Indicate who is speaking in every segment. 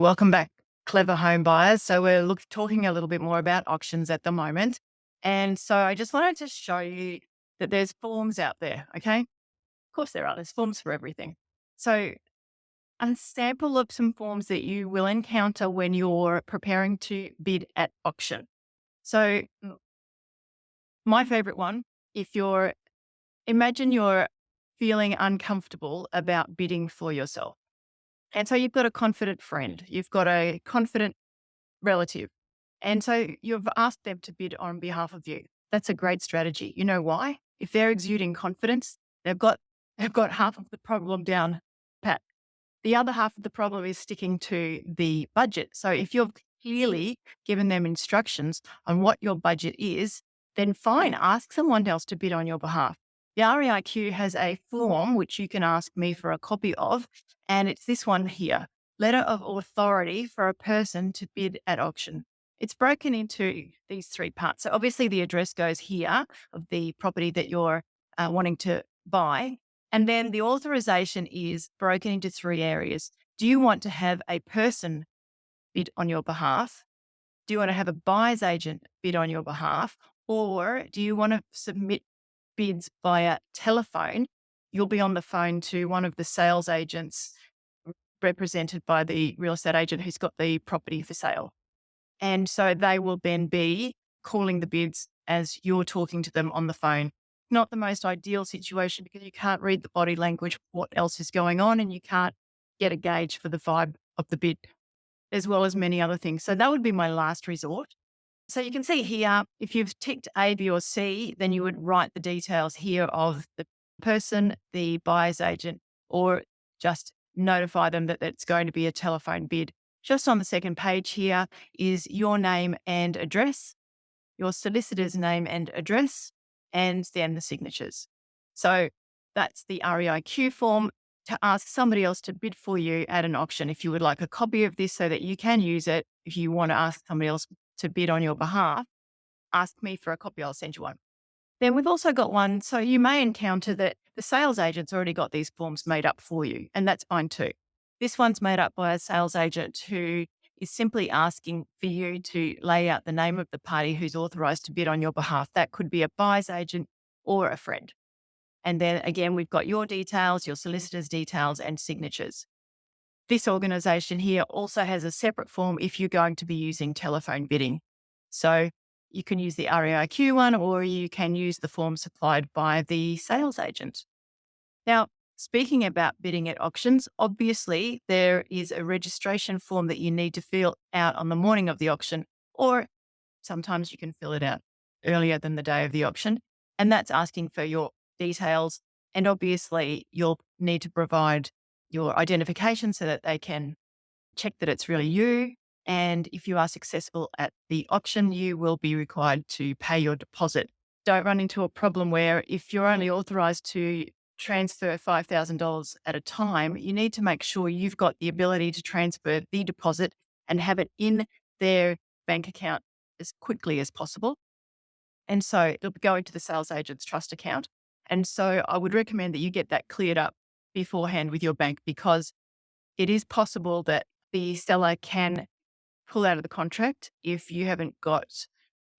Speaker 1: Welcome back, clever home buyers. So we're talking a little bit more about auctions at the moment. And so I just wanted to show you that there's forms out there. Okay. Of course there are. There's forms for everything. So a sample of some forms that you will encounter when you're preparing to bid at auction. So my favorite one, if you're, imagine you're feeling uncomfortable about bidding for yourself. And so you've got a confident friend, you've got a confident relative. And so you've asked them to bid on behalf of you. That's a great strategy. You know why? If they're exuding confidence, they've got they've got half of the problem down pat. The other half of the problem is sticking to the budget. So if you've clearly given them instructions on what your budget is, then fine, ask someone else to bid on your behalf. The REIQ has a form which you can ask me for a copy of, and it's this one here, letter of authority for a person to bid at auction. It's broken into these three parts. So obviously the address goes here of the property that you're wanting to buy. And then the authorization is broken into three areas. Do you want to have a person bid on your behalf? Do you want to have a buyer's agent bid on your behalf? Or do you want to submit bids via telephone? You'll be on the phone to one of the sales agents represented by the real estate agent who's got the property for sale. And so they will then be calling the bids as you're talking to them on the phone. Not the most ideal situation because you can't read the body language, what else is going on, and you can't get a gauge for the vibe of the bid, as well as many other things. So that would be my last resort. So you can see here, if you've ticked A, B, or C, then you would write the details here of the person, the buyer's agent, or just notify them that it's going to be a telephone bid. Just on the second page here is your name and address, your solicitor's name and address, and then the signatures. So that's the REIQ form to ask somebody else to bid for you at an auction. If you would like a copy of this so that you can use it, if you want to ask somebody else to bid on your behalf, ask me for a copy. I'll send you one. Then we've also got one. So you may encounter that the sales agent's already got these forms made up for you, and that's fine too. This one's made up by a sales agent who is simply asking for you to lay out the name of the party who's authorized to bid on your behalf. That could be a buyer's agent or a friend. And then again, we've got your details, your solicitor's details, and signatures. This organization here also has a separate form if you're going to be using telephone bidding. So you can use the REIQ one, or you can use the form supplied by the sales agent. Now, speaking about bidding at auctions, obviously there is a registration form that you need to fill out on the morning of the auction, or sometimes you can fill it out earlier than the day of the auction. And that's asking for your details. And obviously you'll need to provide your identification so that they can check that it's really you. And if you are successful at the auction, you will be required to pay your deposit. Don't run into a problem where if you're only authorized to transfer $5,000 at a time, you need to make sure you've got the ability to transfer the deposit and have it in their bank account as quickly as possible. And so it'll go into the sales agent's trust account. And so I would recommend that you get that cleared up beforehand with your bank, because it is possible that the seller can pull out of the contract if you haven't got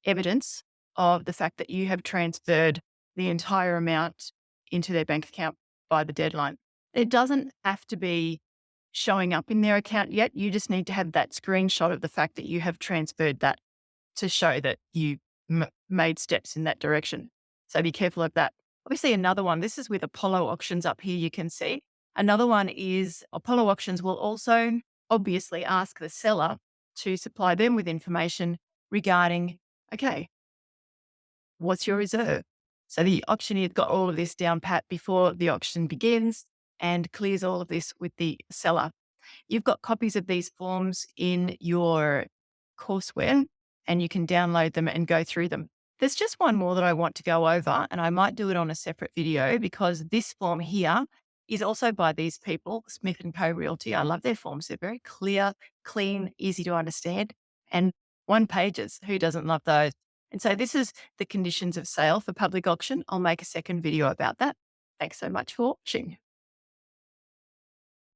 Speaker 1: evidence of the fact that you have transferred the entire amount into their bank account by the deadline. It doesn't have to be showing up in their account yet. You just need to have that screenshot of the fact that you have transferred that to show that you made steps in that direction. So be careful of that. Obviously, another one, this is with Apollo Auctions up here, you can see. Another one is Apollo Auctions will also obviously ask the seller to supply them with information regarding, okay, what's your reserve? So the auctioneer's got all of this down pat before the auction begins and clears all of this with the seller. You've got copies of these forms in your courseware and you can download them and go through them. There's just one more that I want to go over, and I might do it on a separate video because this form here is also by these people, Smith & Co Realty. I love their forms. They're very clear, clean, easy to understand, and one pages. Who doesn't love those? And so this is the conditions of sale for public auction. I'll make a second video about that. Thanks so much for watching.